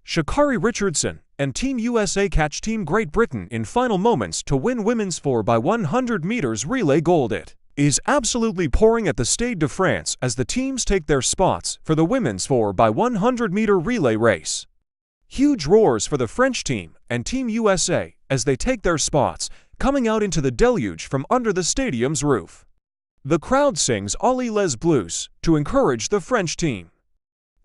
Sha'Carri Richardson and Team USA catch Team Great Britain in final moments to win women's 4x100 meters relay gold. It is absolutely pouring at the Stade de France as the teams take their spots for the women's 4x100 meter relay race. Huge roars for the French team and Team USA as they take their spots, coming out into the deluge from under the stadium's roof. The crowd sings Allez Les Bleus to encourage the French team.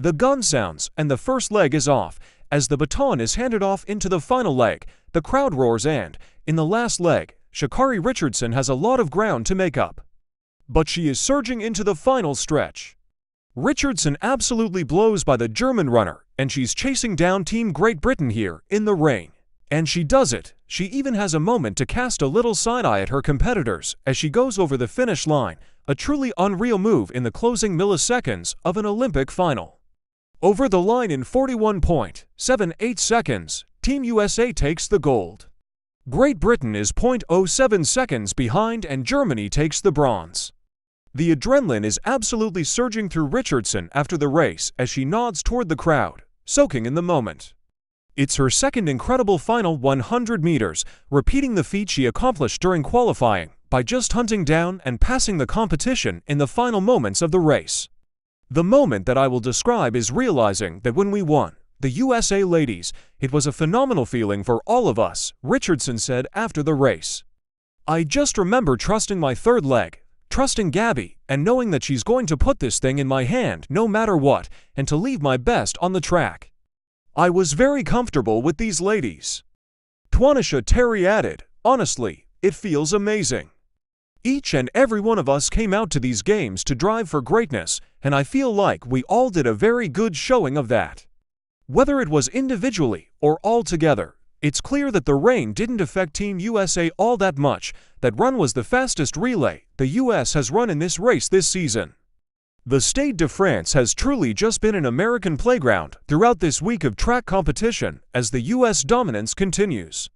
The gun sounds and the first leg is off. As the baton is handed off into the final leg, the crowd roars and, in the last leg, Sha'Carri Richardson has a lot of ground to make up. But she is surging into the final stretch. Richardson absolutely blows by the German runner, and she's chasing down Team Great Britain here in the rain. And she does it. She even has a moment to cast a little side-eye at her competitors as she goes over the finish line, a truly unreal move in the closing milliseconds of an Olympic final. Over the line in 41.78 seconds, Team USA takes the gold. Great Britain is 0.07 seconds behind and Germany takes the bronze. The adrenaline is absolutely surging through Richardson after the race as she nods toward the crowd, soaking in the moment. It's her second incredible final 100 meters, repeating the feat she accomplished during qualifying by just hunting down and passing the competition in the final moments of the race. The moment that I will describe is realizing that when we won, the USA ladies, it was a phenomenal feeling for all of us, Richardson said after the race. I just remember trusting my third leg, trusting Gabby, and knowing that she's going to put this thing in my hand no matter what, and to leave my best on the track. I was very comfortable with these ladies. Sha'Carri added, honestly, it feels amazing. Each and every one of us came out to these games to drive for greatness, and I feel like we all did a very good showing of that. Whether it was individually or all together, it's clear that the rain didn't affect Team USA all that much. That run was the fastest relay the US has run in this race this season. The Stade de France has truly just been an American playground throughout this week of track competition as the US dominance continues.